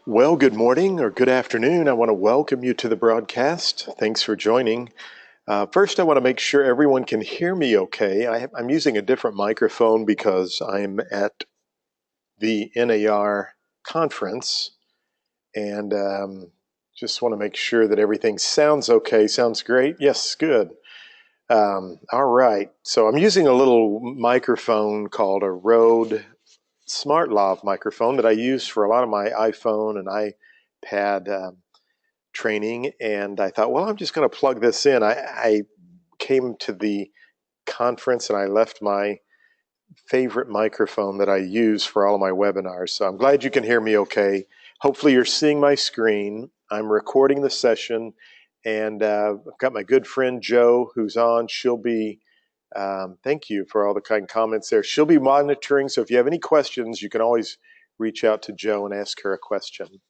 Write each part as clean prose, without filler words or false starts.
Well, good morning or good afternoon. I want to welcome you to the broadcast. Thanks for joining. First, I want to make sure everyone can hear me okay. I'm using a different microphone because I'm at the NAR conference and just want to make sure that everything sounds okay. Sounds great. Yes, good. All right. So I'm using a little microphone called a Rode Smart Lav microphone that I use for a lot of my iPhone and iPad training. And I thought, well, I'm just going to plug this in. I came to the conference and I left my favorite microphone that I use for all of my webinars. So I'm glad you can hear me okay. Hopefully you're seeing my screen. I'm recording the session and I've got my good friend Jo who's on. She'll be, thank you for all the kind comments there. She'll be monitoring. So if you have any questions, you can always reach out to Jo and ask her a question.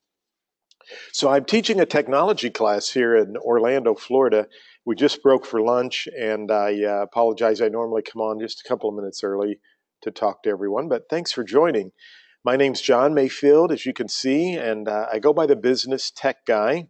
So I'm teaching a technology class here in Orlando, Florida. We just broke for lunch, and I apologize. I normally come on just a couple of minutes early to talk to everyone, but thanks for joining. My name's John Mayfield, as you can see, and I go by the Business Tech Guy.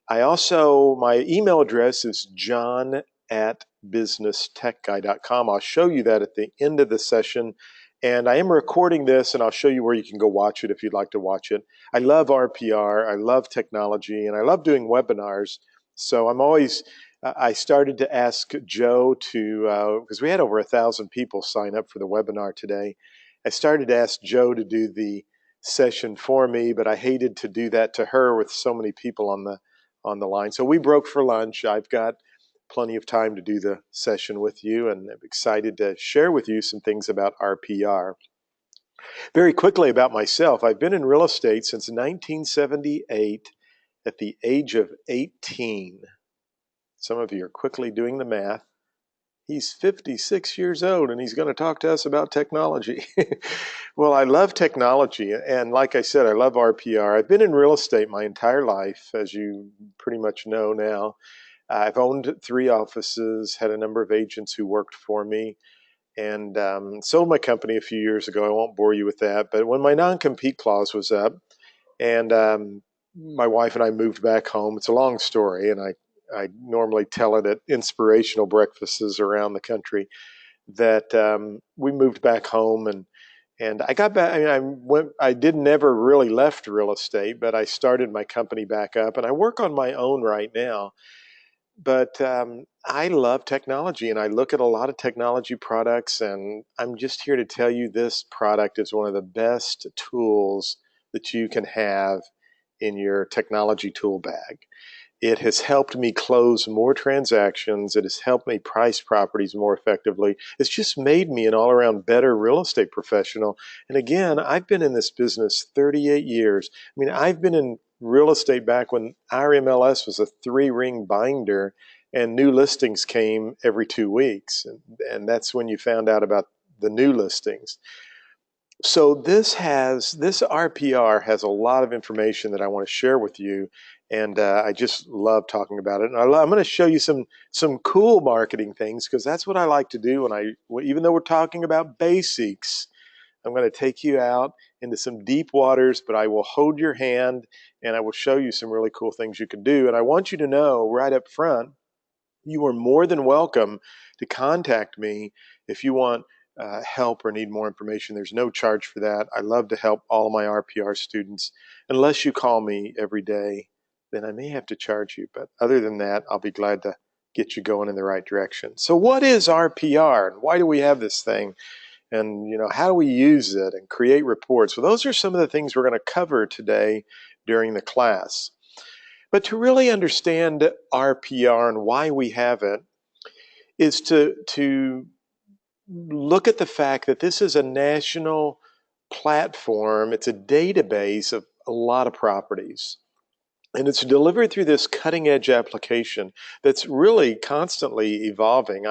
My email address is john@businesstechguy.com. I'll show you that at the end of the session. And I am recording this, and I'll show you where you can go watch it if you'd like to watch it. I love RPR, I love technology, and I love doing webinars. So I started to ask Jo to, because we had over 1,000 people sign up for the webinar today. I started to ask Jo to do the session for me, but I hated to do that to her with so many people on the line. So we broke for lunch. I've got plenty of time to do the session with you, and I'm excited to share with you some things about RPR. Very quickly about myself, I've been in real estate since 1978 at the age of 18. Some of you are quickly doing the math. He's 56 years old and he's going to talk to us about technology. Well, I love technology, and like I said, I love RPR. I've been in real estate my entire life, as you pretty much know now. I've owned 3 offices, had a number of agents who worked for me, and sold my company a few years ago. I won't bore you with that. But when my non-compete clause was up, and my wife and I moved back home, it's a long story, and I normally tell it at inspirational breakfasts around the country, that we moved back home and I got back. I mean, I did never really left real estate, but I started my company back up, and I work on my own right now. But I love technology, and I look at a lot of technology products, and I'm just here to tell you this product is one of the best tools that you can have in your technology tool bag. It has helped me close more transactions. It has helped me price properties more effectively. It's just made me an all-around better real estate professional. And again, I've been in this business 38 years. I mean, I've been in real estate back when our MLS was a 3-ring binder and new listings came every 2 weeks. And that's when you found out about the new listings. So this RPR has a lot of information that I want to share with you, and I just love talking about it. And I'm going to show you some cool marketing things, because that's what I like to do. Even though we're talking about basics, I'm going to take you out into some deep waters, but I will hold your hand and I will show you some really cool things you can do. And I want you to know right up front, you are more than welcome to contact me if you want help or need more information. There's no charge for that. I love to help all of my RPR students. Unless you call me every day, then I may have to charge you. But other than that, I'll be glad to get you going in the right direction. So what is RPR, and why do we have this thing? And how do we use it and create reports? Well, those are some of the things we're going to cover today during the class. But to really understand RPR and why we have it is to look at the fact that this is a national platform. It's a database of a lot of properties. And it's delivered through this cutting edge application that's really constantly evolving.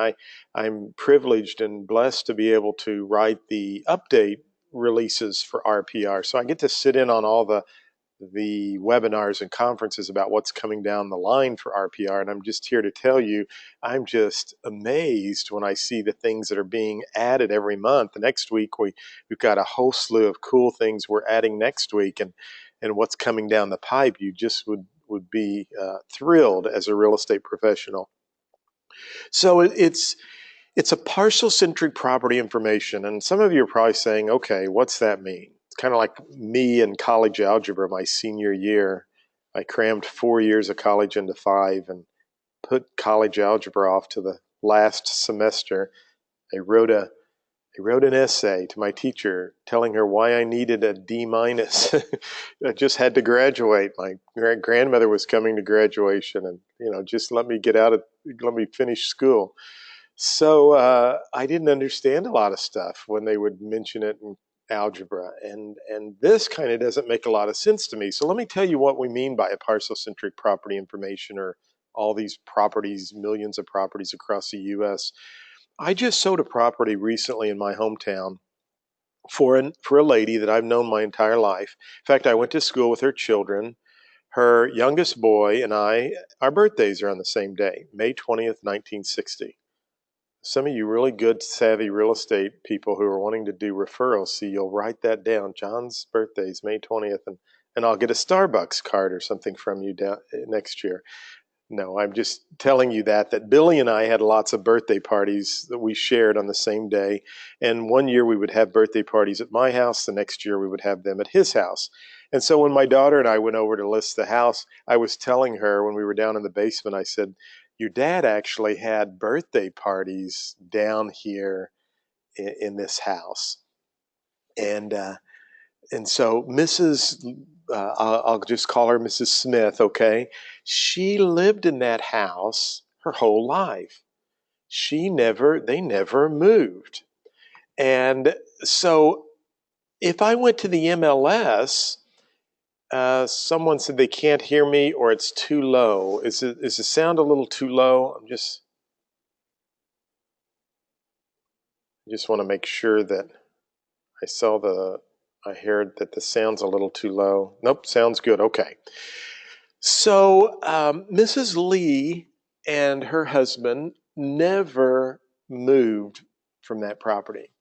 I'm privileged and blessed to be able to write the update releases for RPR. So I get to sit in on all the the webinars and conferences about what's coming down the line for RPR. And I'm just here to tell you, I'm just amazed when I see the things that are being added every month. The next week, we've got a whole slew of cool things we're adding next week, and what's coming down the pipe. You just would be thrilled as a real estate professional. So it's a parcel-centric property information, and some of you are probably saying, okay, what's that mean? It's kind of like me in college algebra my senior year. I crammed 4 years of college into 5 and put college algebra off to the last semester. I wrote an essay to my teacher telling her why I needed a D minus. I just had to graduate. My grandmother was coming to graduation, and just let me finish school. So I didn't understand a lot of stuff when they would mention it in algebra, and this kind of doesn't make a lot of sense to me. So let me tell you what we mean by a parcel-centric property information, or all these properties, millions of properties across the U.S. I just sold a property recently in my hometown for a lady that I've known my entire life. In fact, I went to school with her children. Her youngest boy and I, our birthdays are on the same day, May 20th, 1960. Some of you really good, savvy real estate people who are wanting to do referrals, see, you'll write that down. John's birthday is May 20th, and I'll get a Starbucks card or something from you next year. No, I'm just telling you that Billy and I had lots of birthday parties that we shared on the same day. And one year we would have birthday parties at my house. The next year we would have them at his house. And so when my daughter and I went over to list the house, I was telling her when we were down in the basement, I said, your dad actually had birthday parties down here in this house. And so Mrs. I'll just call her Mrs. Smith, okay? She lived in that house her whole life. They never moved. And so if I went to the MLS, someone said they can't hear me or it's too low. Is the sound a little too low? I just want to make sure that I heard that the sound's a little too low. Nope, sounds good. Okay. So Mrs. Lee and her husband never moved from that property.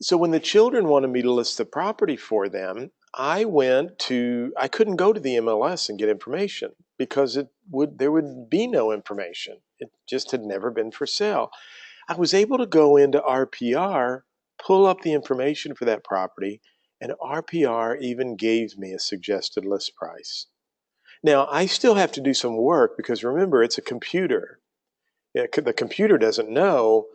So when the children wanted me to list the property for them, I couldn't go to the MLS and get information because there would be no information. It just had never been for sale. I was able to go into RPR, pull up the information for that property, and RPR even gave me a suggested list price. Now, I still have to do some work because remember, it's a computer. The computer doesn't know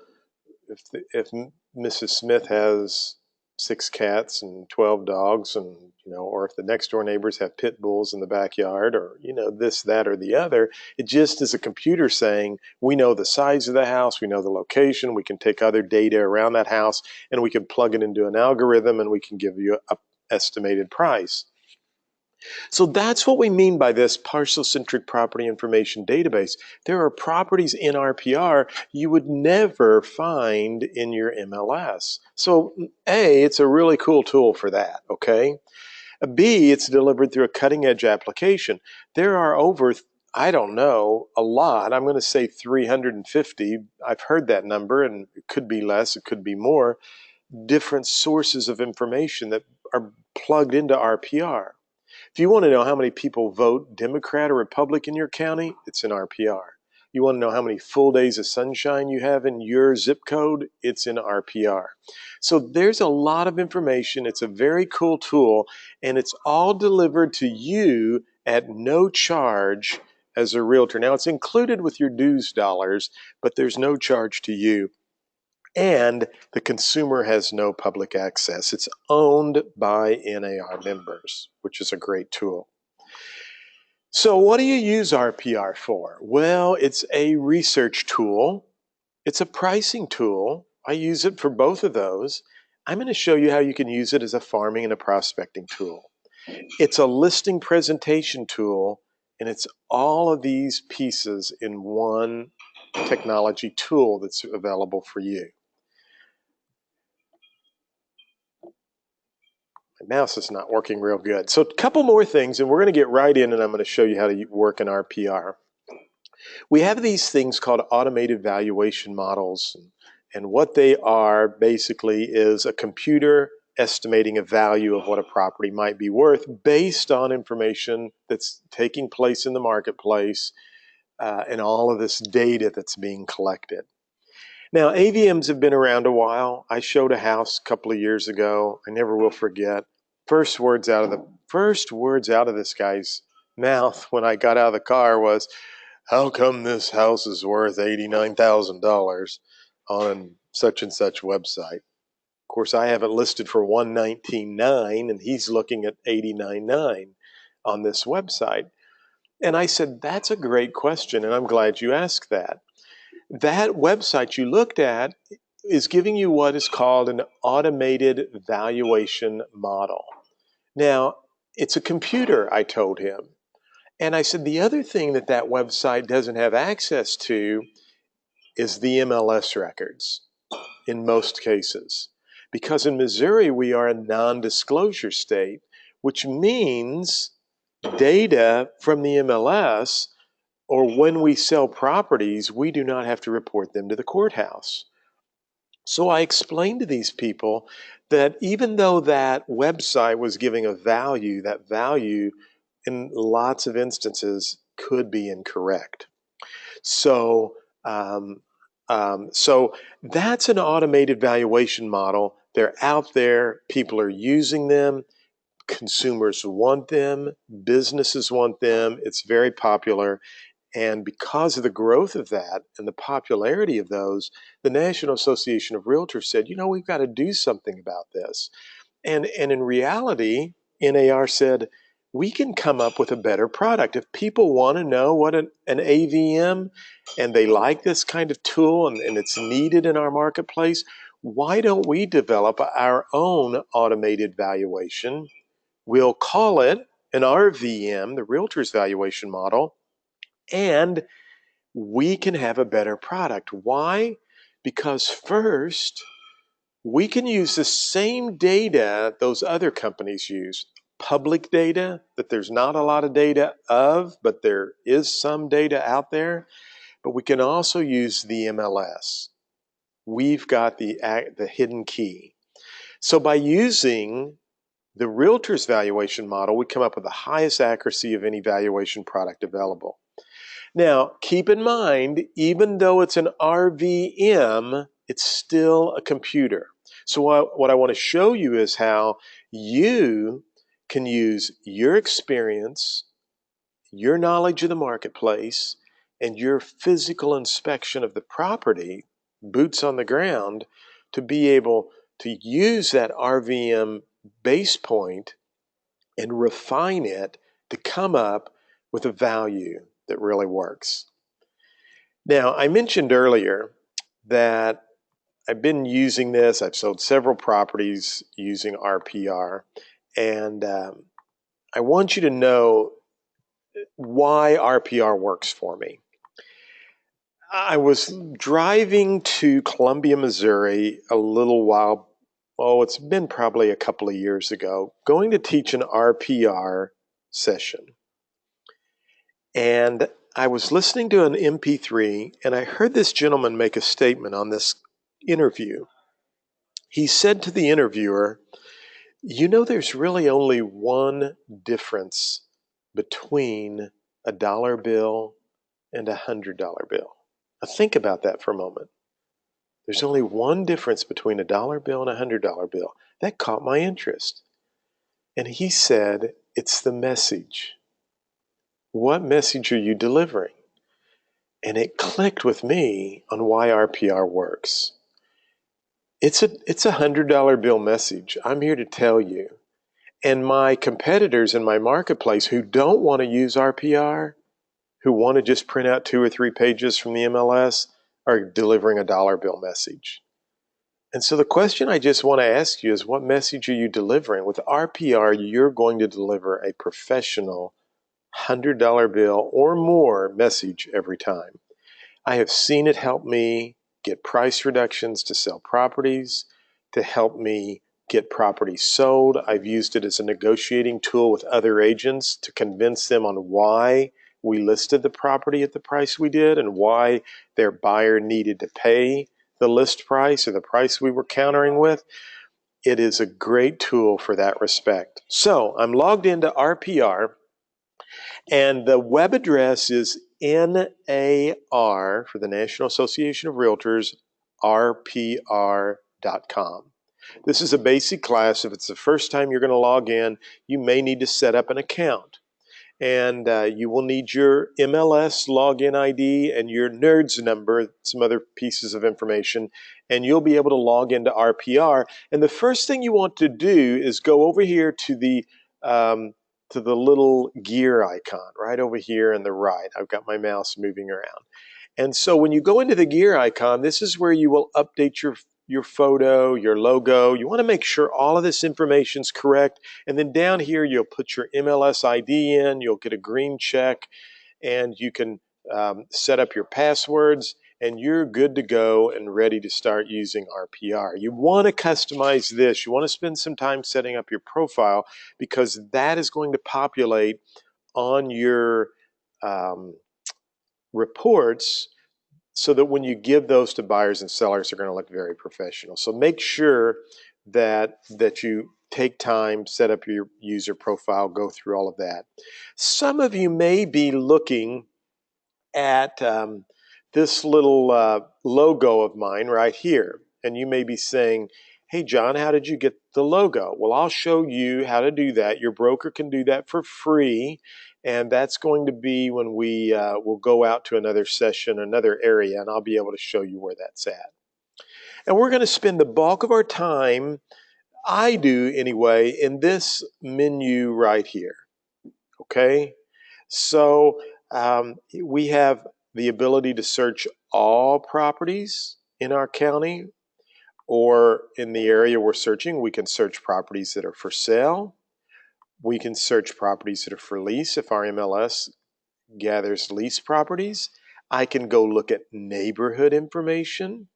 if Mrs. Smith has 6 cats and 12 dogs, and or if the next door neighbors have pit bulls in the backyard, or this, that, or the other. It just is a computer saying, we know the size of the house, we know the location, we can take other data around that house, and we can plug it into an algorithm, and we can give you an estimated price. So that's what we mean by this parcel-centric property information database. There are properties in RPR you would never find in your MLS. So A, it's a really cool tool for that, okay? B, it's delivered through a cutting-edge application. There are over, I don't know, a lot. I'm going to say 350. I've heard that number, and it could be less, it could be more, different sources of information that are plugged into RPR. If you want to know how many people vote Democrat or Republican in your county, it's in RPR. You want to know how many full days of sunshine you have in your zip code, it's in RPR. So there's a lot of information. It's a very cool tool, and it's all delivered to you at no charge as a realtor. Now, it's included with your dues dollars, but there's no charge to you. And the consumer has no public access. It's owned by NAR members, which is a great tool. So what do you use RPR for? Well, it's a research tool. It's a pricing tool. I use it for both of those. I'm going to show you how you can use it as a farming and a prospecting tool. It's a listing presentation tool, and it's all of these pieces in one technology tool that's available for you. mouse is not working real good. So a couple more things, and we're going to get right in, and I'm going to show you how to work in RPR. We have these things called automated valuation models, and what they are basically is a computer estimating a value of what a property might be worth based on information that's taking place in the marketplace and all of this data that's being collected. Now, AVMs have been around a while. I showed a house a couple of years ago. I never will forget. First words out of this guy's mouth when I got out of the car was, "How come this house is worth $89,000 on such and such website?" Of course, I have it listed for $119,900, and he's looking at $89,900 on this website. And I said, "That's a great question, and I'm glad you asked that." That website you looked at is giving you what is called an automated valuation model. Now, it's a computer, I told him. And I said, the other thing that that website doesn't have access to is the MLS records in most cases. Because in Missouri, we are a non-disclosure state, which means data from the MLS or when we sell properties, we do not have to report them to the courthouse. So I explained to these people that even though that website was giving a value, that value in lots of instances could be incorrect. So, so that's an automated valuation model. They're out there, people are using them, consumers want them, businesses want them, it's very popular. And because of the growth of that and the popularity of those, the National Association of Realtors said, we've got to do something about this. And in reality, NAR said, we can come up with a better product. If people want to know what an AVM and they like this kind of tool and it's needed in our marketplace, why don't we develop our own automated valuation? We'll call it an RVM, the Realtors Valuation Model, and we can have a better product. Why? Because first, we can use the same data those other companies use. Public data that there's not a lot of data of, but there is some data out there. But we can also use the MLS. We've got the hidden key. So by using the Realtors Valuation Model, we come up with the highest accuracy of any valuation product available. Now, keep in mind, even though it's an RVM, it's still a computer. So what I want to show you is how you can use your experience, your knowledge of the marketplace, and your physical inspection of the property, boots on the ground, to be able to use that RVM base point and refine it to come up with a value that really works. Now, I mentioned earlier that I've been using this. I've sold several properties using RPR, and I want you to know why RPR works for me. I was driving to Columbia, Missouri a little while, it's been probably a couple of years ago, going to teach an RPR session. And I was listening to an MP3, and I heard this gentleman make a statement on this interview. He said to the interviewer, there's really only one difference between a dollar bill and $100 bill. Now think about that for a moment. There's only one difference between a dollar bill and a $100 bill. That caught my interest. And he said, it's the message. What message are you delivering? And it clicked with me on why RPR works. It's a $100 bill message. I'm here to tell you. And my competitors in my marketplace who don't want to use RPR, who want to just print out 2 or 3 pages from the MLS, are delivering a dollar bill message. And so the question I just want to ask you is, what message are you delivering? With RPR, you're going to deliver a professional $100 bill or more message every time. I have seen it help me get price reductions to sell properties, to help me get properties sold. I've used it as a negotiating tool with other agents to convince them on why we listed the property at the price we did and why their buyer needed to pay the list price or the price we were countering with. It is a great tool for that respect. So I'm logged into RPR, and the web address is NAR for the National Association of Realtors, RPR.com. This is a basic class. If it's the first time you're going to log in, you may need to set up an account. And you will need your MLS login ID and your NERDS number, some other pieces of information, and you'll be able to log into RPR. And the first thing you want to do is go over here to the little gear icon right over here on the right. I've got my mouse moving around. And so when you go into the gear icon, this is where you will update your photo, your logo. You want to make sure all of this information is correct. And then down here, you'll put your MLS ID in, you'll get a green check, and you can set up your passwords, and you're good to go and ready to start using RPR. You want to customize this. You want to spend some time setting up your profile because that is going to populate on your reports so that when you give those to buyers and sellers, they're going to look very professional. So make sure that you take time, set up your user profile, go through all of that. Some of you may be looking at this little logo of mine right here, and you may be saying, hey, John, how did you get the logo? Well, I'll show you how to do that. Your broker can do that for free, and that's going to be when we will go out to another session, another area, and I'll be able to show you where that's at. And we're going to spend the bulk of our time, I do anyway, in this menu right here, okay? So we have the ability to search all properties in our county, or in the area we're searching, we can search properties that are for sale. We can search properties that are for lease if our MLS gathers lease properties. I can go look at neighborhood information.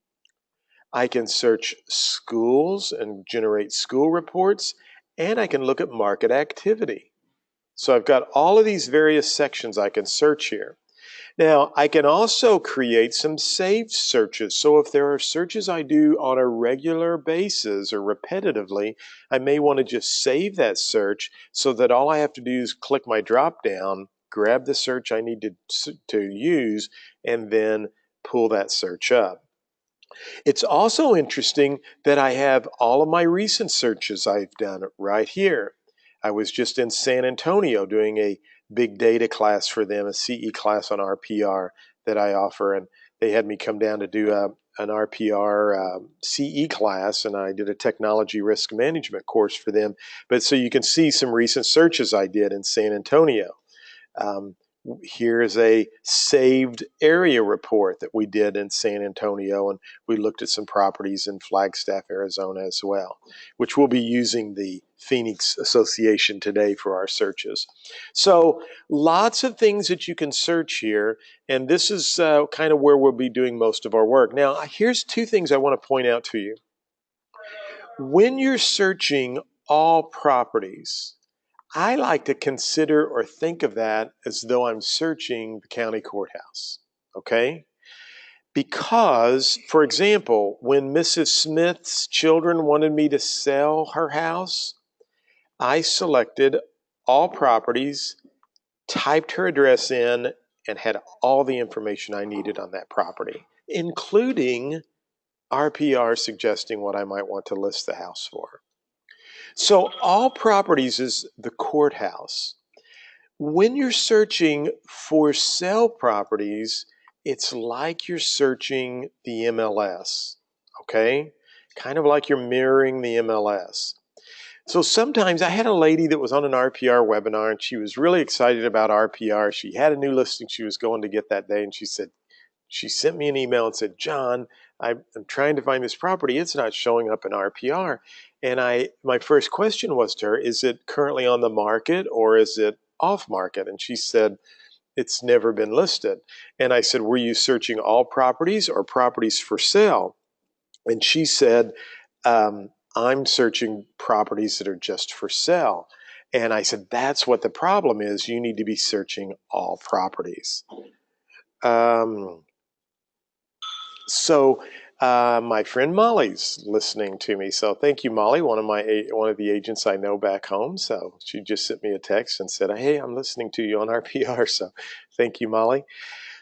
I can search schools and generate school reports, and I can look at market activity. So I've got all of these various sections I can search here. Now, I can also create some saved searches. So if there are searches I do on a regular basis or repetitively, I may want to just save that search so that all I have to do is click my drop down, grab the search I need to use, and then pull that search up. It's also interesting that I have all of my recent searches I've done right here. I was just in San Antonio doing a big data class for them, a CE class on RPR that I offer, and they had me come down to do an RPR CE class, and I did a technology risk management course for them. But so you can see some recent searches I did in San Antonio. Here's a saved area report that we did in San Antonio, and we looked at some properties in Flagstaff, Arizona as well, which we'll be using the Phoenix Association today for our searches. So lots of things that you can search here, and this is kind of where we'll be doing most of our work. Now, here's two things I want to point out to you. When you're searching all properties, I like to consider or think of that as though I'm searching the county courthouse, okay? Because, for example, when Mrs. Smith's children wanted me to sell her house, I selected all properties, typed her address in, and had all the information I needed on that property, including RPR suggesting what I might want to list the house for. So all properties is the courthouse. When you're searching for sale properties, it's like you're searching the MLS, okay? Kind of like you're mirroring the MLS. So sometimes I had a lady that was on an RPR webinar, and she was really excited about RPR. She had a new listing she was going to get that day, and she sent me an email and said, John, I'm trying to find this property. It's not showing up in RPR. And my first question was to her, is it currently on the market or is it off market? And she said, it's never been listed. And I said, were you searching all properties or properties for sale? And she said, I'm searching properties that are just for sale. And I said, that's what the problem is. You need to be searching all properties. My friend Molly's listening to me. So thank you, Molly, one of the agents I know back home. So she just sent me a text and said, hey, I'm listening to you on RPR. So thank you, Molly.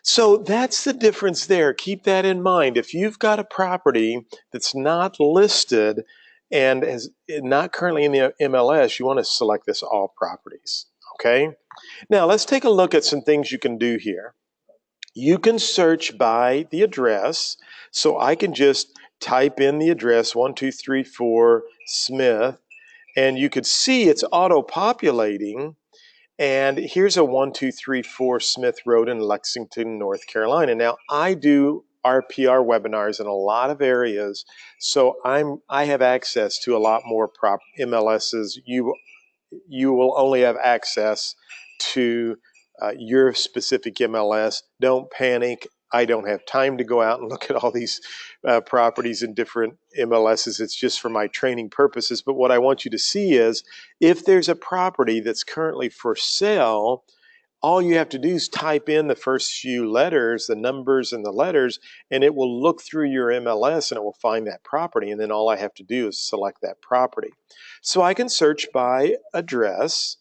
So that's the difference there. Keep that in mind. If you've got a property that's not listed and is not currently in the MLS, you want to select this all properties. Okay. Now let's take a look at some things you can do here. You can search by the address. So I can just type in the address 1234 Smith, and you could see it's auto-populating. And here's a 1234 Smith Road in Lexington, North Carolina. Now I do RPR webinars in a lot of areas, so I have access to a lot more MLSs. You will only have access to your specific MLS. Don't panic. I don't have time to go out and look at all these properties in different MLSs. It's just for my training purposes. But what I want you to see is if there's a property that's currently for sale, all you have to do is type in the first few letters, the numbers and the letters, and it will look through your MLS and it will find that property. And then all I have to do is select that property. So I can search by address.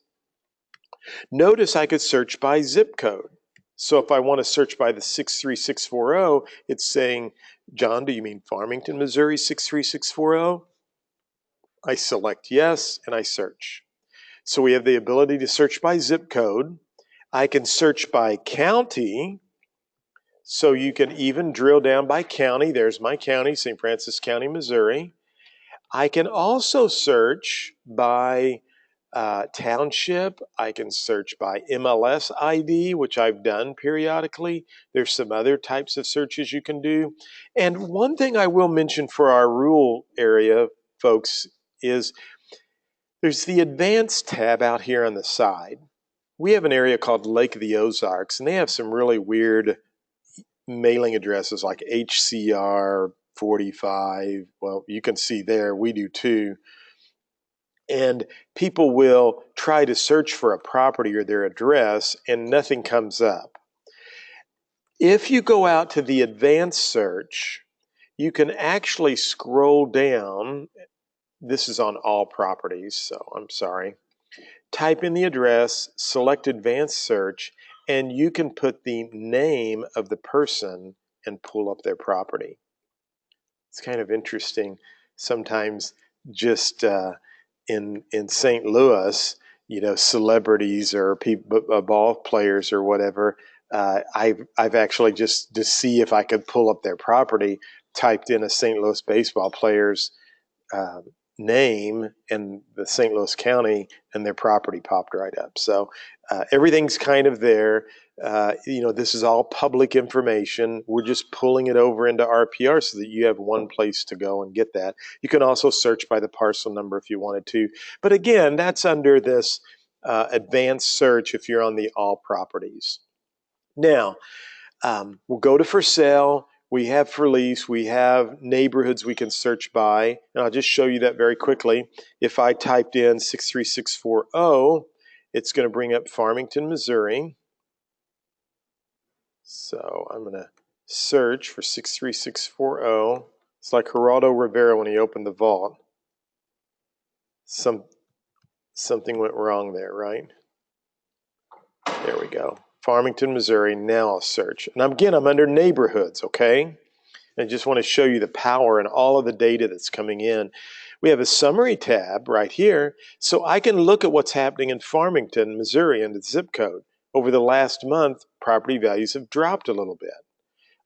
Notice I could search by zip code. So if I want to search by the 63640, it's saying, John, do you mean Farmington, Missouri 63640? I select yes and I search. So we have the ability to search by zip code. I can search by county. So you can even drill down by county. There's my county, St. Francis County, Missouri. I can also search by township. I can search by MLS ID, which I've done periodically. There's some other types of searches you can do. And one thing I will mention for our rural area folks is there's the advanced tab out here on the side. We have an area called Lake of the Ozarks, and they have some really weird mailing addresses like HCR 45. Well, you can see there, we do too. And people will try to search for a property or their address and nothing comes up. If you go out to the advanced search, you can actually scroll down. This is on all properties, so I'm sorry. Type in the address, select advanced search, and you can put the name of the person and pull up their property. It's kind of interesting. Sometimes just in St. Louis, you know, celebrities or people, ball players or whatever, I've actually just to see if I could pull up their property, typed in a St. Louis baseball player's name and the St. Louis County, and their property popped right up. So everything's kind of there. You know, this is all public information. We're just pulling it over into RPR so that you have one place to go and get that. You can also search by the parcel number if you wanted to. But again, that's under this advanced search if you're on the all properties. Now, we'll go to for sale. We have for lease. We have neighborhoods we can search by. And I'll just show you that very quickly. If I typed in 63640, it's going to bring up Farmington, Missouri. So I'm going to search for 63640. It's like Geraldo Rivera when he opened the vault. Something went wrong there, right? There we go. Farmington, Missouri. Now I'll search. And again, I'm under neighborhoods, okay? I just want to show you the power and all of the data that's coming in. We have a summary tab right here, so I can look at what's happening in Farmington, Missouri, and the zip code. Over the last month, property values have dropped a little bit.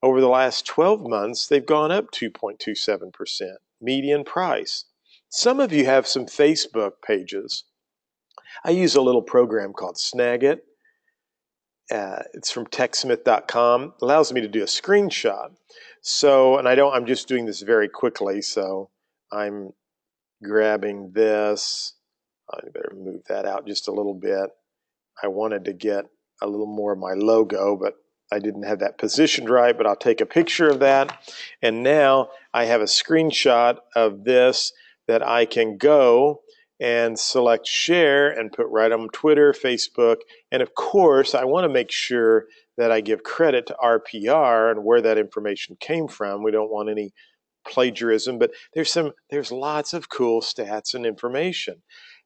Over the last 12 months, they've gone up 2.27%. Median price. Some of you have some Facebook pages. I use a little program called Snagit. It's from techsmith.com. Allows me to do a screenshot. So, and I'm just doing this very quickly, so I'm grabbing this. I better move that out just a little bit. I wanted to get a little more of my logo, but I didn't have that positioned right, but I'll take a picture of that. And now I have a screenshot of this that I can go and select share and put right on Twitter, Facebook, and of course, I want to make sure that I give credit to RPR and where that information came from. We don't want any plagiarism, but there's lots of cool stats and information.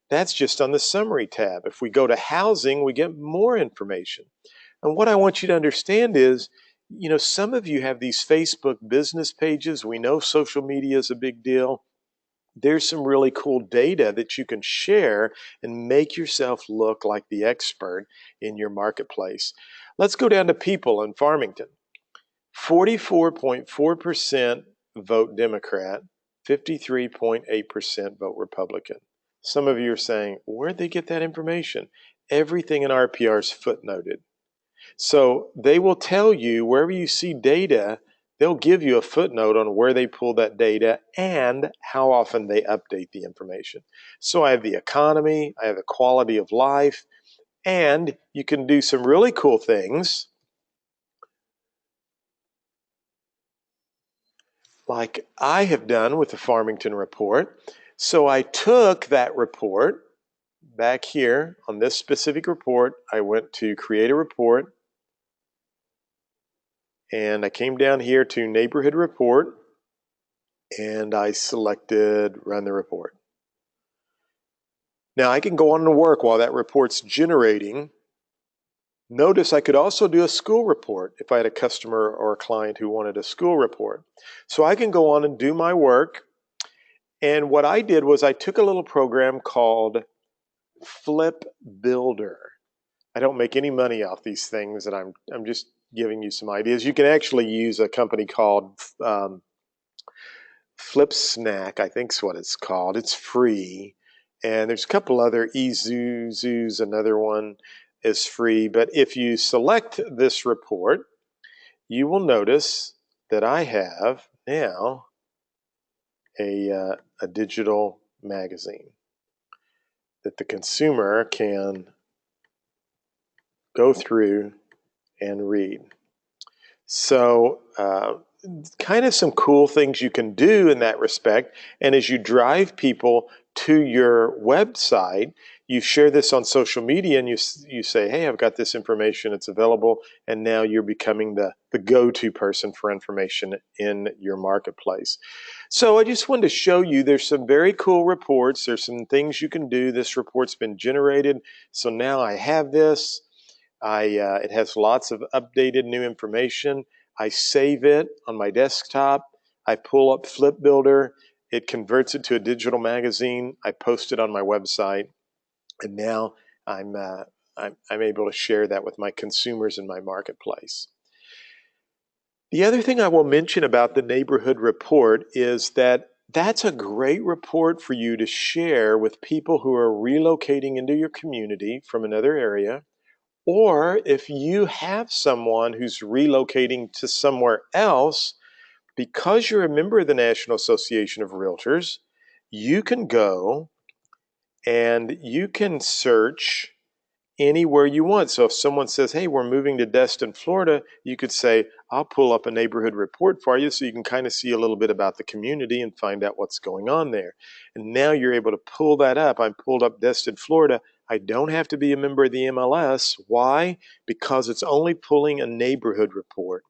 That's just on the summary tab. If we go to housing, we get more information. And what I want you to understand is, some of you have these Facebook business pages. We know social media is a big deal. There's some really cool data that you can share and make yourself look like the expert in your marketplace. Let's go down to people in Farmington. 44.4% vote Democrat, 53.8% vote Republican. Some of you are saying, where'd they get that information? Everything in RPR is footnoted. So they will tell you wherever you see data, they'll give you a footnote on where they pull that data and how often they update the information. So I have the economy, I have the quality of life, and you can do some really cool things like I have done with the Farmington report. So I took that report back here on this specific report. I went to create a report and I came down here to neighborhood report and I selected run the report. Now I can go on to work while that report's generating. Notice I could also do a school report if I had a customer or a client who wanted a school report. So I can go on and do my work. And what I did was I took a little program called Flip Builder. I don't make any money off these things, and I'm just giving you some ideas. You can actually use a company called Flip Snack, I think is what it's called. It's free. And there's a couple other, Zoo's another one is free. But if you select this report, you will notice that I have now a digital magazine that the consumer can go through and read. So kind of some cool things you can do in that respect. And as you drive people to your website, you share this on social media and you say, hey, I've got this information, it's available, and now you're becoming the go-to person for information in your marketplace. So I just wanted to show you there's some very cool reports. There's some things you can do. This report's been generated. So now I have this. It has lots of updated new information. I save it on my desktop. I pull up Flip Builder. It converts it to a digital magazine. I post it on my website. And now I'm able to share that with my consumers in my marketplace. The other thing I will mention about the neighborhood report is that that's a great report for you to share with people who are relocating into your community from another area, or if you have someone who's relocating to somewhere else, because you're a member of the National Association of Realtors, you can go and you can search anywhere you want. So if someone says, hey, we're moving to Destin, Florida, you could say, I'll pull up a neighborhood report for you so you can kind of see a little bit about the community and find out what's going on there. And now you're able to pull that up. I pulled up Destin, Florida. I don't have to be a member of the MLS. Why? Because it's only pulling a neighborhood report.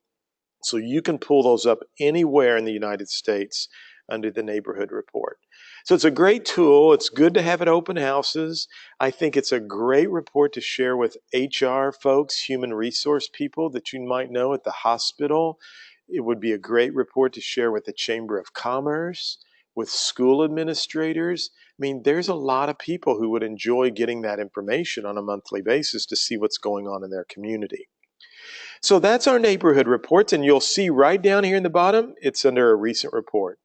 So you can pull those up anywhere in the United States under the neighborhood report. So it's a great tool. It's good to have at open houses. I think it's a great report to share with HR folks, human resource people that you might know at the hospital. It would be a great report to share with the Chamber of Commerce, with school administrators. I mean, there's a lot of people who would enjoy getting that information on a monthly basis to see what's going on in their community. So that's our neighborhood reports, and you'll see right down here in the bottom, it's under a recent report.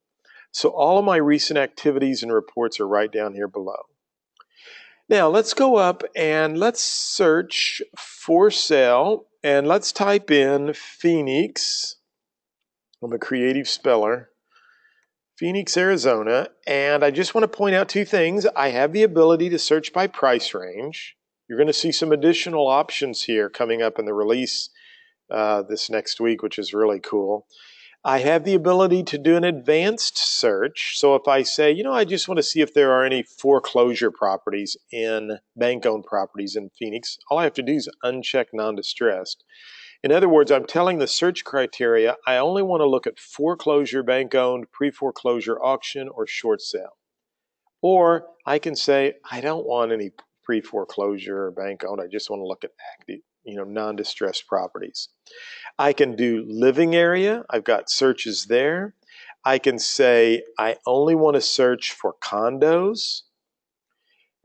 So all of my recent activities and reports are right down here below. Now let's go up and let's search for sale, and let's type in Phoenix. I'm a creative speller. Phoenix, Arizona, and I just want to point out two things. I have the ability to search by price range. You're going to see some additional options here coming up in the release this next week, which is really cool. I have the ability to do an advanced search. So if I say, you know, I just want to see if there are any foreclosure properties in bank-owned properties in Phoenix, all I have to do is uncheck non-distressed. In other words, I'm telling the search criteria, I only want to look at foreclosure, bank-owned, pre-foreclosure auction, or short sale. Or I can say, I don't want any pre-foreclosure or bank-owned. I just want to look at active, non-distressed properties. I can do living area. I've got searches there. I can say I only want to search for condos.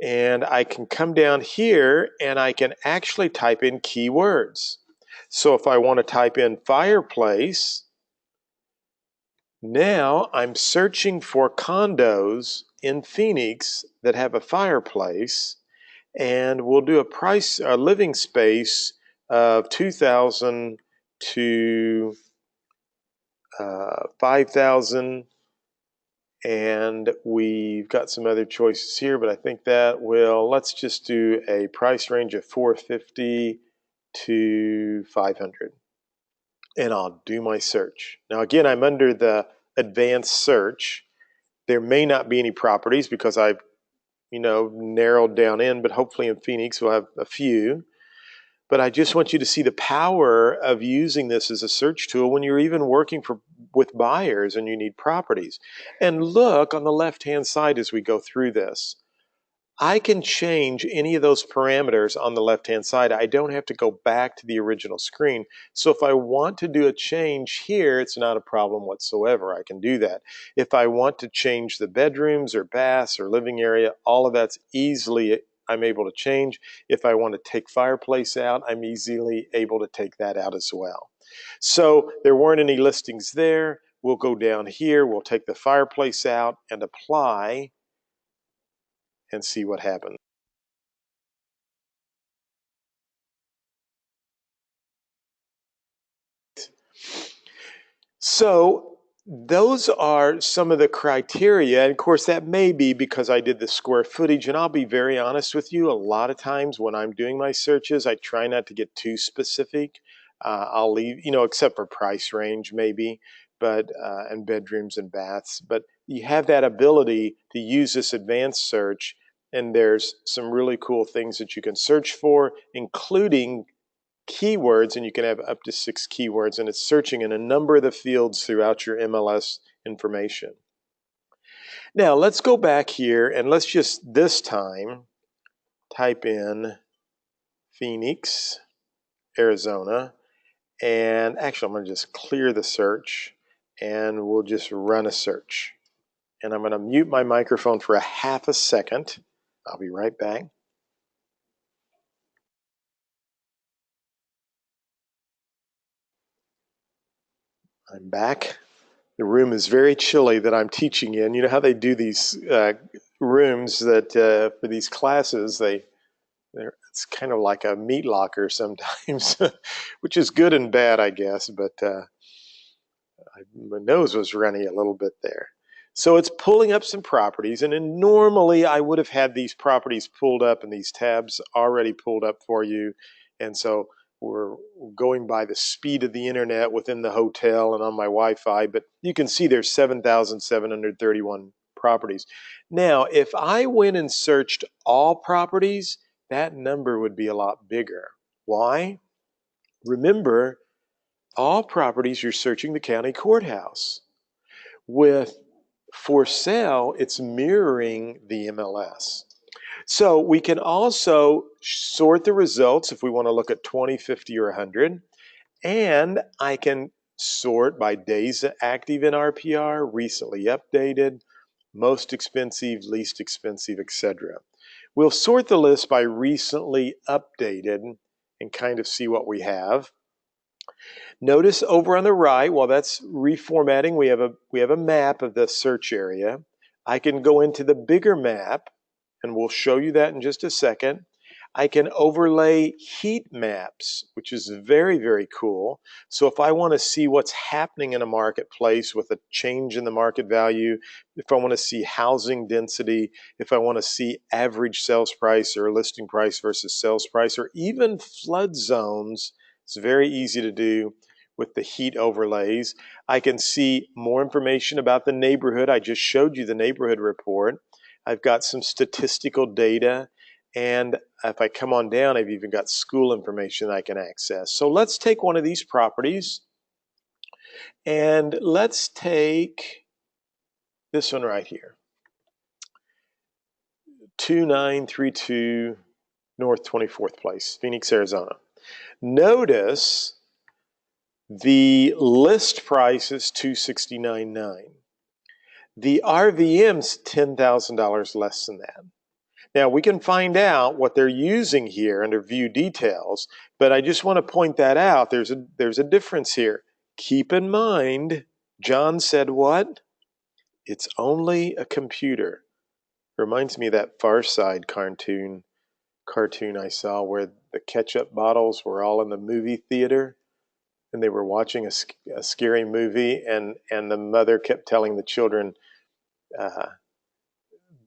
And I can come down here and I can actually type in keywords. So if I want to type in fireplace, now I'm searching for condos in Phoenix that have a fireplace, and we'll do a living space of 2,000 to 5,000, and we've got some other choices here, but I think that will, let's just do a price range of 450 to 500, and I'll do my search. Now again, I'm under the advanced search. There may not be any properties because I've narrowed down in, but hopefully in Phoenix we'll have a few. But I just want you to see the power of using this as a search tool when you're even working with buyers and you need properties. And look on the left-hand side as we go through this. I can change any of those parameters on the left-hand side. I don't have to go back to the original screen. So if I want to do a change here, it's not a problem whatsoever. I can do that. If I want to change the bedrooms or baths or living area, all of that's I'm able to change. If I want to take fireplace out, I'm easily able to take that out as well. So there weren't any listings there. We'll go down here. We'll take the fireplace out and apply and see what happens. So those are some of the criteria. And of course, that may be because I did the square footage. And I'll be very honest with you, a lot of times when I'm doing my searches, I try not to get too specific. I'll leave, except for price range maybe, but and bedrooms and baths. But you have that ability to use this advanced search. And there's some really cool things that you can search for, including keywords, and you can have up to 6 keywords, and it's searching in a number of the fields throughout your MLS information. Now let's go back here and let's just this time type in Phoenix, Arizona, and actually I'm going to just clear the search and we'll just run a search. And I'm going to mute my microphone for a half a second. I'll be right back. I'm back. The room is very chilly that I'm teaching in. You know how they do these rooms that for these classes, it's kind of like a meat locker sometimes, which is good and bad, I guess. But my nose was runny a little bit there. So it's pulling up some properties, and then normally I would have had these properties pulled up and these tabs already pulled up for you, and so we're going by the speed of the internet within the hotel and on my Wi-Fi, but you can see there's 7,731 properties. Now, if I went and searched all properties, that number would be a lot bigger. Why? Remember, all properties, you're searching the county courthouse. With for sale, it's mirroring the MLS. So we can also sort the results if we want to look at 20, 50, or 100. And I can sort by days active in RPR, recently updated, most expensive, least expensive, etc. We'll sort the list by recently updated and kind of see what we have. Notice over on the right, while that's reformatting, we have a map of the search area. I can go into the bigger map, and we'll show you that in just a second. I can overlay heat maps, which is very, very cool. So if I want to see what's happening in a marketplace with a change in the market value, if I want to see housing density, if I want to see average sales price or listing price versus sales price, or even flood zones, it's very easy to do with the heat overlays. I can see more information about the neighborhood. I just showed you the neighborhood report. I've got some statistical data. And if I come on down, I've even got school information I can access. So let's take one of these properties. And let's take this one right here. 2932 North 24th Place, Phoenix, Arizona. Notice the list price is $269,900. The RVM's $10,000 less than that. Now we can find out what they're using here under view details, but I just want to point that out. There's a difference here. Keep in mind, John said what? It's only a computer. Reminds me of that Far Side cartoon I saw where the ketchup bottles were all in the movie theater and they were watching a scary movie, and the mother kept telling the children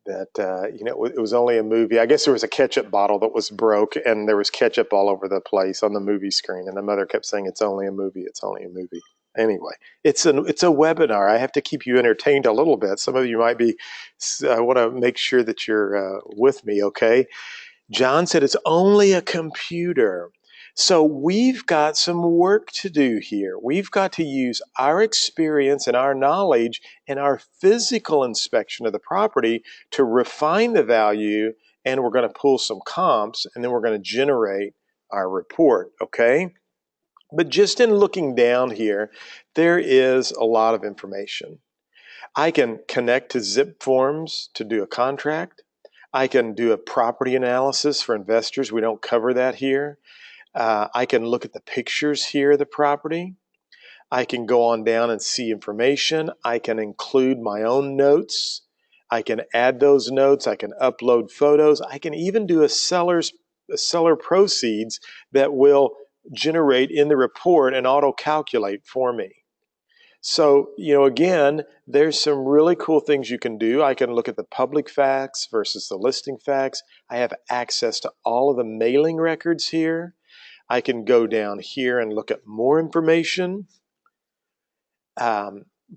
that it was only a movie. I guess there was a ketchup bottle that was broke and there was ketchup all over the place on the movie screen, and the mother kept saying, "It's only a movie, it's only a movie." Anyway, it's a webinar. I have to keep you entertained a little bit. Some of you might be, I want to make sure that you're with me, okay? John said it's only a computer. So we've got some work to do here. We've got to use our experience and our knowledge and our physical inspection of the property to refine the value, and we're going to pull some comps, and then we're going to generate our report, okay? But just in looking down here, there is a lot of information. I can connect to zip forms to do a contract. I can do a property analysis for investors. We don't cover that here. I can look at the pictures here of the property. I can go on down and see information. I can include my own notes. I can add those notes. I can upload photos. I can even do a seller proceeds that will generate in the report and auto-calculate for me. So, again, there's some really cool things you can do. I can look at the public facts versus the listing facts. I have access to all of the mailing records here. I can go down here and look at more information.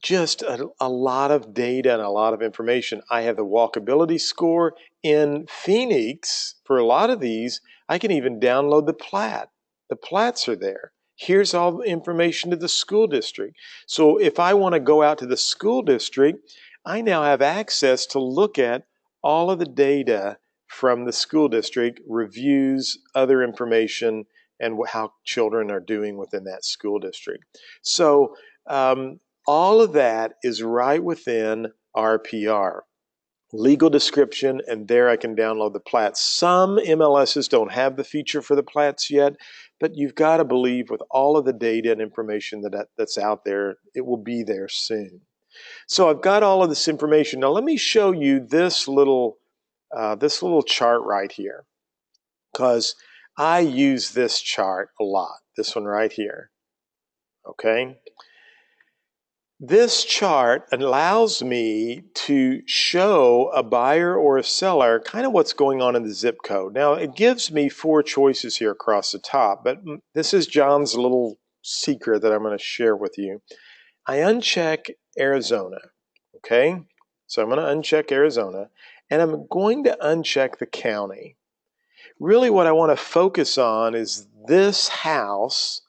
Just a lot of data and a lot of information. I have the walkability score. In Phoenix, for a lot of these, I can even download the plat. The plats are there. Here's all the information to the school district. So if I want to go out to the school district, I now have access to look at all of the data from the school district, reviews, other information, and how children are doing within that school district. So all of that is right within RPR. Legal description, and there I can download the plats. Some MLSs don't have the feature for the plats yet, but you've got to believe with all of the data and information that's out there, it will be there soon. So I've got all of this information. Now let me show you this little chart right here, because I use this chart a lot, this one right here, okay? This chart allows me to show a buyer or a seller kind of what's going on in the zip code. Now, it gives me 4 choices here across the top, but this is John's little secret that I'm going to share with you. I uncheck Arizona, okay? So I'm going to uncheck Arizona, and I'm going to uncheck the county. Really what I want to focus on is this house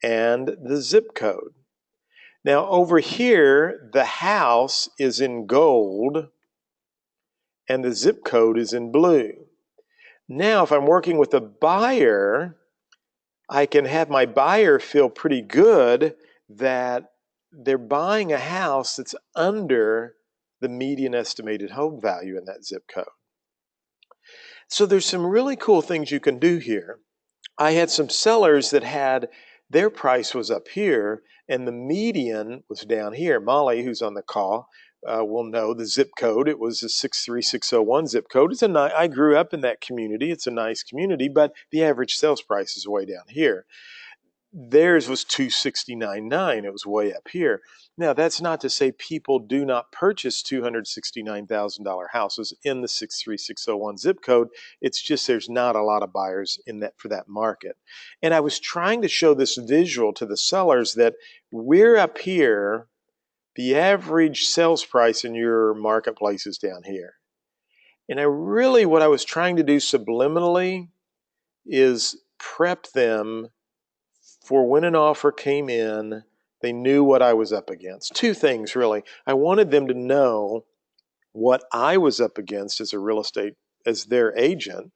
and the zip code. Now over here, the house is in gold and the zip code is in blue. Now, if I'm working with a buyer, I can have my buyer feel pretty good that they're buying a house that's under the median estimated home value in that zip code. So there's some really cool things you can do here. I had some sellers that had their price was up here and the median was down here. Molly, who's on the call, will know the zip code. It was a 63601 zip code. I grew up in that community. It's a nice community, but the average sales price is way down here. theirs was $269,900. It was way up here. Now, that's not to say people do not purchase $269,000 houses in the 63601 zip code. It's just there's not a lot of buyers in that for that market. And I was trying to show this visual to the sellers that we're up here, the average sales price in your marketplace is down here. And what I was trying to do subliminally is prep them for when an offer came in, they knew what I was up against. Two things, really. I wanted them to know what I was up against as a real estate, as their agent.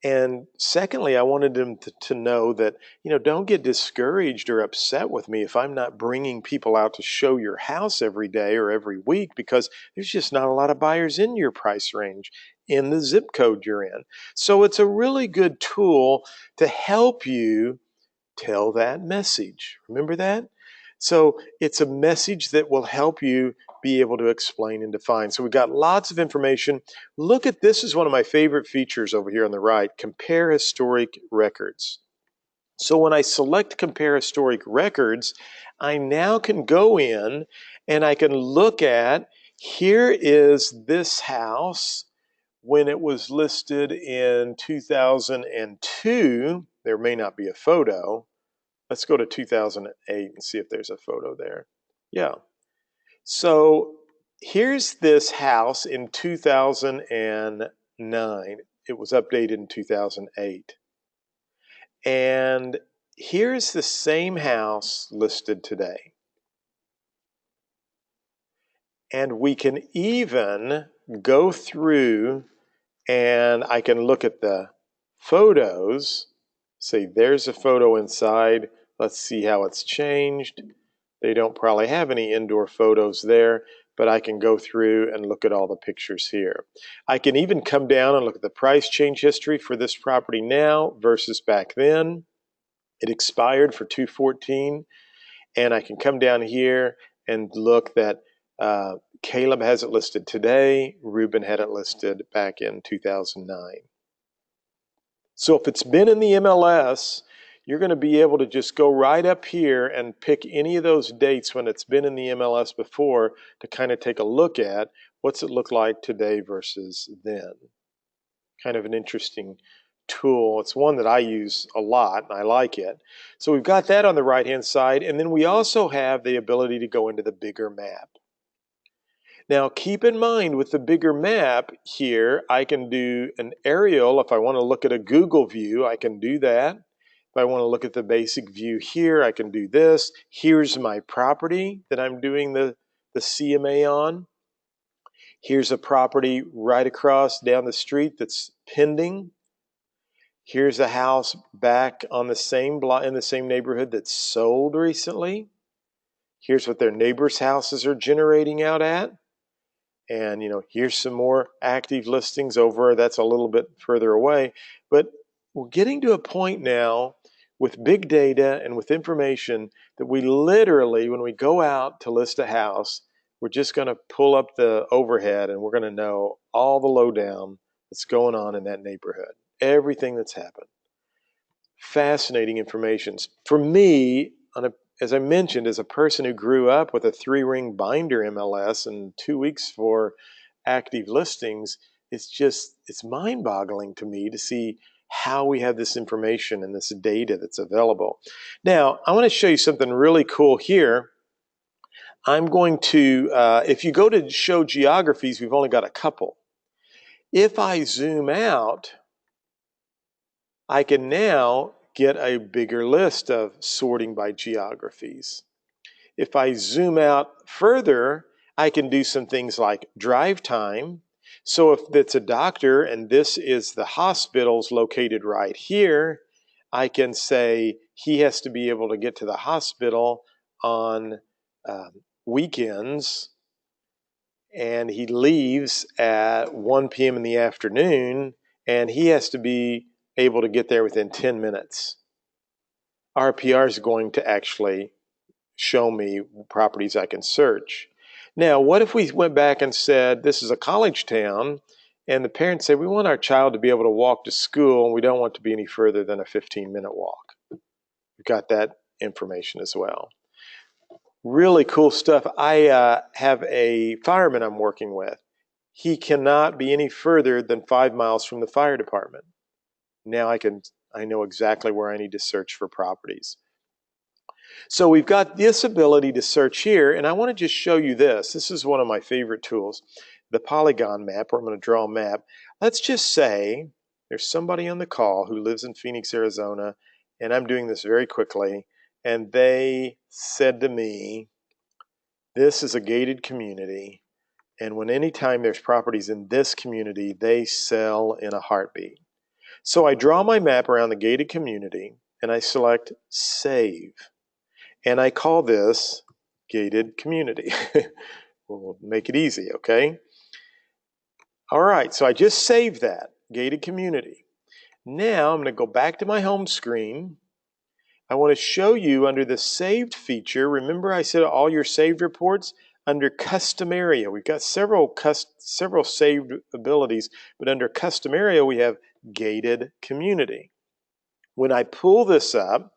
And secondly, I wanted them to know that, don't get discouraged or upset with me if I'm not bringing people out to show your house every day or every week, because there's just not a lot of buyers in your price range in the zip code you're in. So it's a really good tool to help you tell that message. Remember that? So it's a message that will help you be able to explain and define. So we've got lots of information. Look at this is one of my favorite features over here on the right, compare historic records. So when I select compare historic records, I now can go in and I can look at, here is this house when it was listed in 2002. There may not be a photo. Let's go to 2008 and see if there's a photo there. Yeah. So here's this house in 2009. It was updated in 2008. And here's the same house listed today. And we can even go through and I can look at the photos. Say, there's a photo inside. Let's see how it's changed. They don't probably have any indoor photos there, but I can go through and look at all the pictures here. I can even come down and look at the price change history for this property now versus back then. It expired for 2/14, and I can come down here and look that Caleb has it listed today. Ruben had it listed back in 2009. So if it's been in the MLS, you're going to be able to just go right up here and pick any of those dates when it's been in the MLS before to kind of take a look at what's it look like today versus then. Kind of an interesting tool. It's one that I use a lot and I like it. So we've got that on the right hand side, and then we also have the ability to go into the bigger map. Now keep in mind with the bigger map here, I can do an aerial. If I want to look at a Google view, I can do that. If I want to look at the basic view here, I can do this. Here's my property that I'm doing the CMA on. Here's a property right across down the street that's pending. Here's a house back on the same block in the same neighborhood that's sold recently. Here's what their neighbors' houses are generating out at. And here's some more active listings over. That's a little bit further away. But we're getting to a point now with big data and with information that we literally, when we go out to list a house, we're just going to pull up the overhead and we're going to know all the lowdown that's going on in that neighborhood. Everything that's happened. Fascinating information. For me, as I mentioned, as a person who grew up with a 3-ring binder MLS and 2 weeks for active listings, it's mind-boggling to me to see how we have this information and this data that's available. Now, I want to show you something really cool here. I'm going to, if you go to show geographies, we've only got a couple. If I zoom out, I can now get a bigger list of sorting by geographies. If I zoom out further, I can do some things like drive time. So if it's a doctor and this is the hospitals located right here, I can say he has to be able to get to the hospital on weekends, and he leaves at 1 p.m. in the afternoon, and he has to be able to get there within 10 minutes. RPR is going to actually show me properties I can search. Now, what if we went back and said, this is a college town, and the parents say, we want our child to be able to walk to school, and we don't want to be any further than a 15-minute walk. We've got that information as well. Really cool stuff. I have a fireman I'm working with. He cannot be any further than 5 miles from the fire department. Now I know exactly where I need to search for properties. So we've got this ability to search here, and I want to just show you this. This is one of my favorite tools, the polygon map, where I'm going to draw a map. Let's just say there's somebody on the call who lives in Phoenix, Arizona, and I'm doing this very quickly, and they said to me, this is a gated community, and when anytime there's properties in this community, they sell in a heartbeat. So I draw my map around the gated community, and I select Save. And I call this gated community. We'll make it easy, okay? All right, so I just saved that, gated community. Now I'm going to go back to my home screen. I want to show you under the saved feature. Remember I said all your saved reports under custom area. We've got several saved abilities, but under custom area we have gated community. When I pull this up,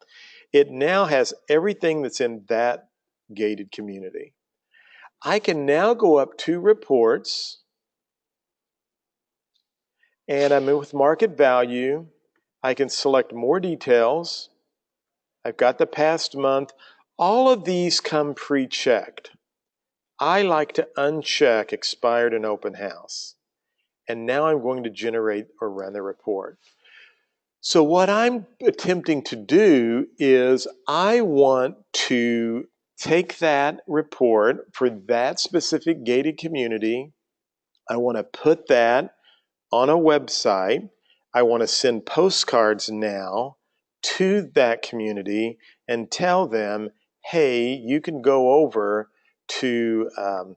it now has everything that's in that gated community. I can now go up to reports, and I'm with market value. I can select more details. I've got the past month. All of these come pre-checked. I like to uncheck expired and open house. And now I'm going to generate or run the report. So what I'm attempting to do is I want to take that report for that specific gated community. I want to put that on a website. I want to send postcards now to that community and tell them, hey, you can go over to the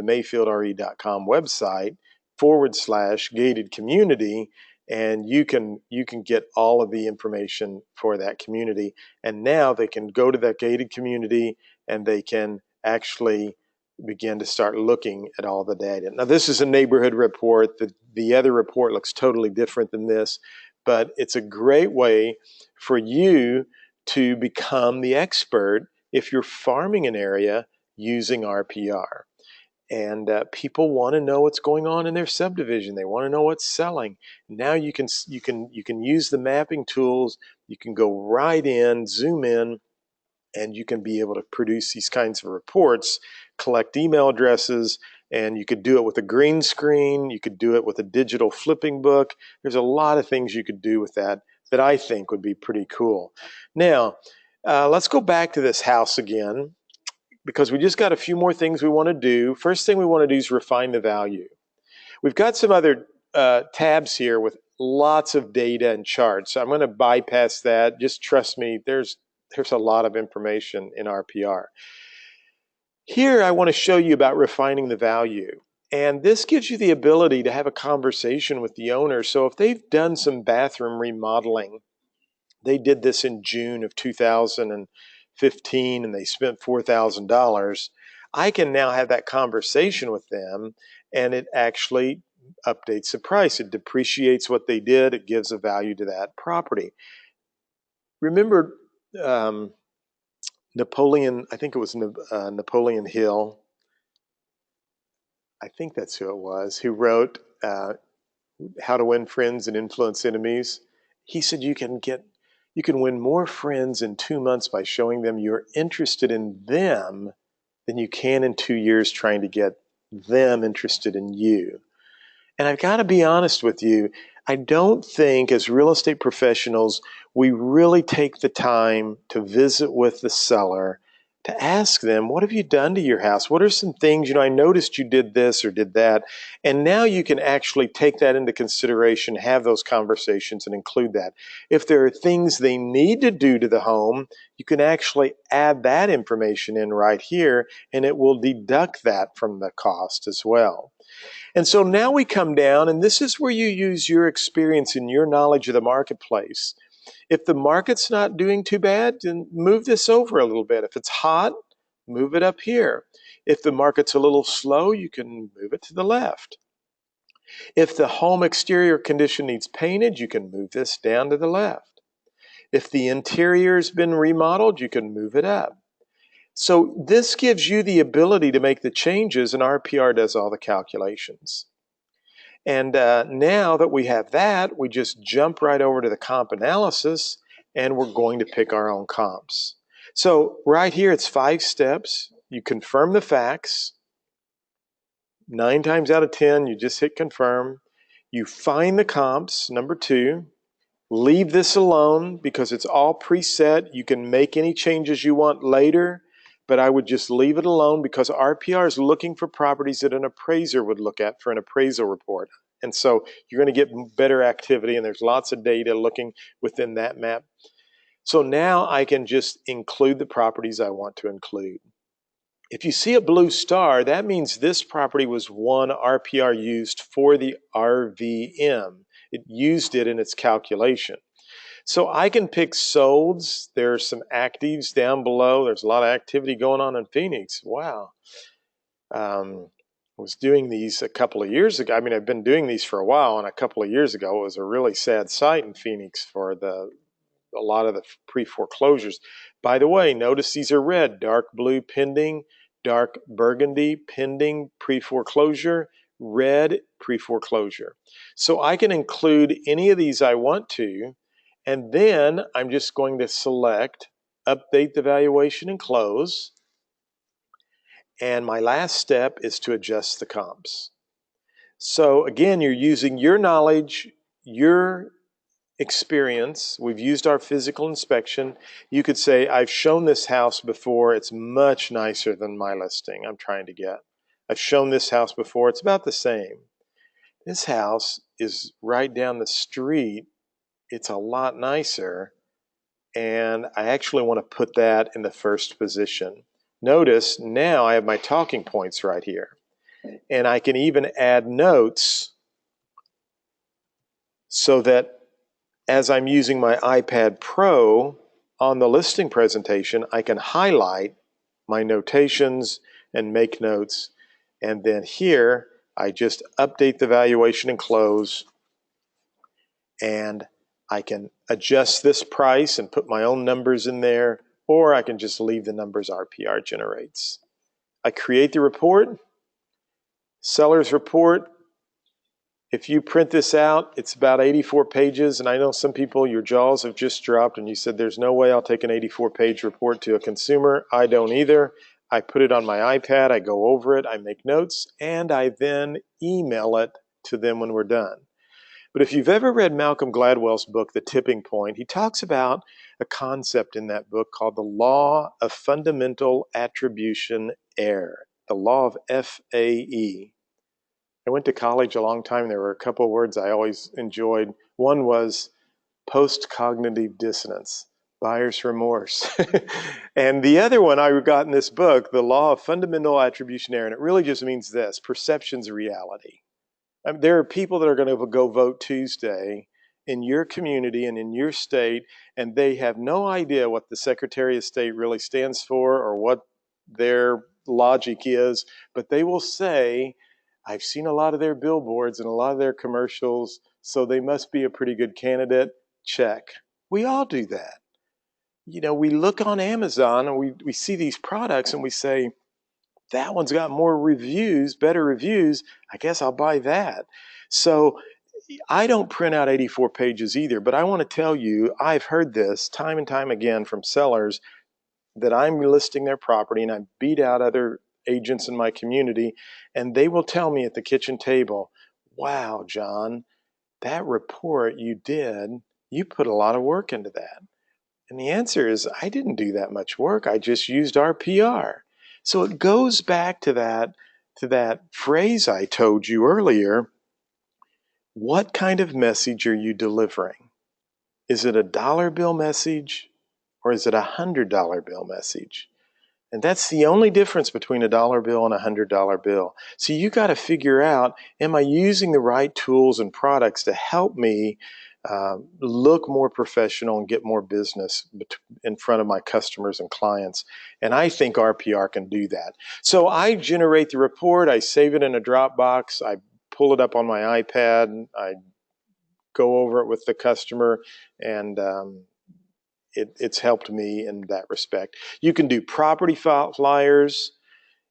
mayfieldre.com website /gated community, and you can get all of the information for that community. And now they can go to that gated community and they can actually begin to start looking at all the data. Now this is a neighborhood report. The other report looks totally different than this, but it's a great way for you to become the expert if you're farming an area using RPR. And people want to know what's going on in their subdivision. They want to know what's selling. Now you can use the mapping tools. You can go right in, zoom in, and you can be able to produce these kinds of reports, collect email addresses, and you could do it with a green screen. You could do it with a digital flipping book. There's a lot of things you could do with that I think would be pretty cool. Now, let's go back to this house again, because we just got a few more things we want to do. First thing we want to do is refine the value. We've got some other tabs here with lots of data and charts. So I'm going to bypass that. Just trust me, there's a lot of information in RPR. Here I want to show you about refining the value. And this gives you the ability to have a conversation with the owner. So if they've done some bathroom remodeling, they did this in June of 2015 and they spent $4,000, I can now have that conversation with them, and it actually updates the price. It depreciates what they did. It gives a value to that property. Remember Napoleon, I think it was Napoleon Hill, I think that's who it was, who wrote How to Win Friends and Influence Enemies. He said you can win more friends in 2 months by showing them you're interested in them than you can in 2 years trying to get them interested in you. And I've got to be honest with you, I don't think as real estate professionals, we really take the time to visit with the seller, to ask them, what have you done to your house? What are some things, I noticed you did this or did that. And now you can actually take that into consideration, have those conversations and include that. If there are things they need to do to the home, you can actually add that information in right here, and it will deduct that from the cost as well. And so now we come down, and this is where you use your experience and your knowledge of the marketplace. If the market's not doing too bad, then move this over a little bit. If it's hot, move it up here. If the market's a little slow, you can move it to the left. If the home exterior condition needs painted, you can move this down to the left. If the interior's been remodeled, you can move it up. So this gives you the ability to make the changes, and RPR does all the calculations. And now that we have that, we just jump right over to the comp analysis, and we're going to pick our own comps. So right here, it's 5 steps. You confirm the facts. 9 times out of 10, you just hit confirm. You find the comps, number 2. Leave this alone because it's all preset. You can make any changes you want later, but I would just leave it alone because RPR is looking for properties that an appraiser would look at for an appraisal report. And so you're going to get better activity, and there's lots of data looking within that map. So now I can just include the properties I want to include. If you see a blue star, that means this property was one RPR used for the RVM. It used it in its calculation. So I can pick solds. There's some actives down below. There's a lot of activity going on in Phoenix. Wow. I was doing these a couple of years ago. I mean, I've been doing these for a while, and a couple of years ago, it was a really sad sight in Phoenix for a lot of the pre-foreclosures. By the way, notice these are red, dark blue pending, dark burgundy pending pre-foreclosure, red pre-foreclosure. So I can include any of these I want to, and then I'm just going to select update the valuation and close. And my last step is to adjust the comps. So again, you're using your knowledge, your experience. We've used our physical inspection. You could say, I've shown this house before. It's much nicer than my listing I'm trying to get. I've shown this house before. It's about the same. This house is right down the street. It's a lot nicer. And I actually want to put that in the first position. Notice now I have my talking points right here. And I can even add notes so that as I'm using my iPad Pro on the listing presentation, I can highlight my notations and make notes. And then here, I just update the valuation and close. And I can adjust this price and put my own numbers in there, or I can just leave the numbers RPR generates. I create the report, seller's report. If you print this out, it's about 84 pages, and I know some people, your jaws have just dropped and you said, there's no way I'll take an 84-page report to a consumer. I don't either. I put it on my iPad, I go over it, I make notes, and I then email it to them when we're done. But if you've ever read Malcolm Gladwell's book, The Tipping Point, he talks about a concept in that book called the law of fundamental attribution error, the law of FAE. I went to college a long time. There were a couple of words I always enjoyed. One was post-cognitive dissonance, buyer's remorse. And the other one I got in this book, the law of fundamental attribution error, and it really just means this: perception's reality. I mean, there are people that are going to go vote Tuesday in your community and in your state, and they have no idea what the Secretary of State really stands for or what their logic is, but they will say, I've seen a lot of their billboards and a lot of their commercials, so they must be a pretty good candidate. Check. We all do that. You know, we look on Amazon and we see these products and we say, that one's got more reviews, better reviews. I guess I'll buy that. So I don't print out 84 pages either, but I want to tell you, I've heard this time and time again from sellers that I'm listing their property, and I beat out other agents in my community, and they will tell me at the kitchen table, wow, John, that report you did, you put a lot of work into that. And the answer is, I didn't do that much work. I just used RPR. So it goes back to that phrase I told you earlier. What kind of message are you delivering? Is it a dollar bill message or is it $100 bill message? And that's the only difference between a dollar bill and $100 bill. So you got to figure out, am I using the right tools and products to help me look more professional and get more business in front of my customers and clients? And I think RPR can do that. So I generate the report, I save it in a Dropbox, I pull it up on my iPad, I go over it with the customer, and it's helped me in that respect. You can do property flyers.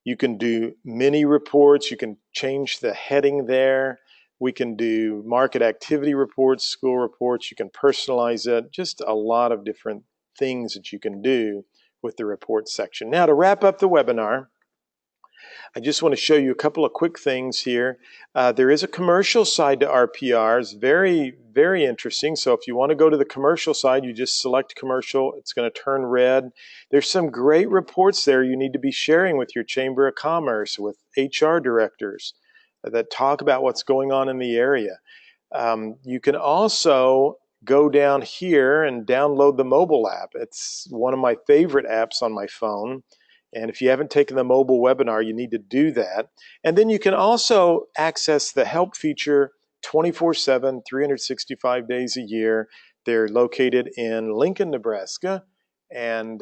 You can do mini reports. You can change the heading there. We can do market activity reports, school reports. You can personalize it. Just a lot of different things that you can do with the report section. Now, to wrap up the webinar, I just want to show you a couple of quick things here. There is a commercial side to RPR. It's very, very interesting. So if you want to go to the commercial side, you just select commercial. It's going to turn red. There's some great reports there you need to be sharing with your Chamber of Commerce, with HR directors that talk about what's going on in the area. You can also go down here and download the mobile app. It's one of my favorite apps on my phone. And if you haven't taken the mobile webinar, you need to do that. And then you can also access the help feature 24/7, 365 days a year. They're located in Lincoln, Nebraska, and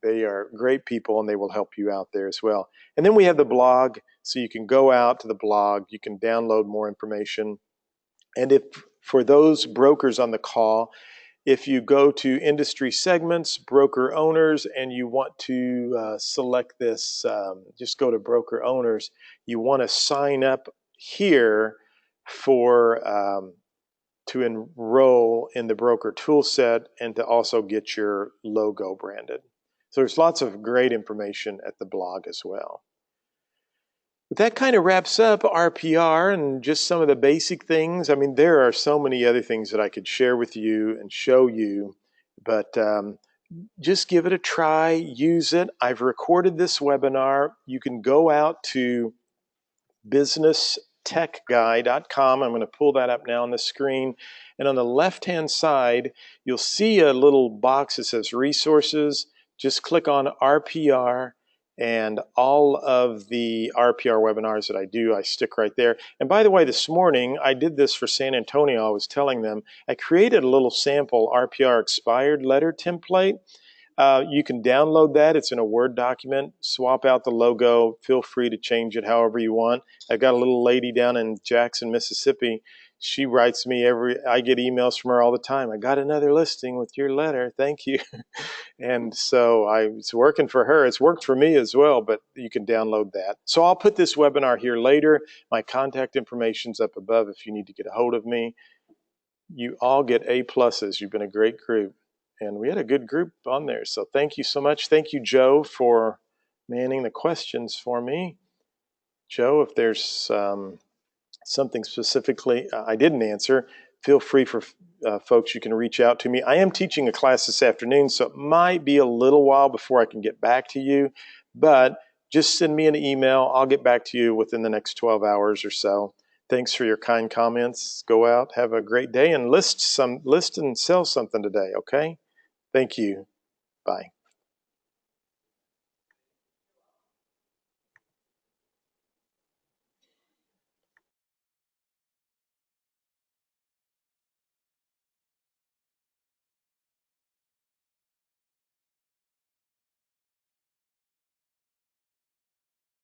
they are great people, and they will help you out there as well. And then we have the blog, so you can go out to the blog. You can download more information. And if for those brokers on the call, if you go to industry segments, broker owners, and you want to select this, just go to broker owners, you want to sign up here for to enroll in the broker toolset and to also get your logo branded. So there's lots of great information at the blog as well. But that kind of wraps up RPR and just some of the basic things. I mean, there are so many other things that I could share with you and show you, but just give it a try, use it. I've recorded this webinar. You can go out to businesstechguy.com. I'm going to pull that up now on the screen. And on the left-hand side, you'll see a little box that says resources. Just click on RPR. And all of the RPR webinars that I do, I stick right there. And by the way, this morning, I did this for San Antonio. I was telling them, I created a little sample RPR expired letter template. You can download that. It's in a Word document. Swap out the logo. Feel free to change it however you want. I've got a little lady down in Jackson, Mississippi. She writes me I get emails from her all the time. I got another listing with your letter. Thank you. And so it's working for her. It's worked for me as well, but you can download that. So I'll put this webinar here later. My contact information's up above if you need to get a hold of me. You all get A+. You've been a great group. And we had a good group on there. So thank you so much. Thank you, Joe, for manning the questions for me. Joe, if there's something specifically I didn't answer, feel free for folks, you can reach out to me. I am teaching a class this afternoon, so it might be a little while before I can get back to you, but just send me an email. I'll get back to you within the next 12 hours or so. Thanks for your kind comments. Go out, have a great day, and list and sell something today, okay? Thank you. Bye.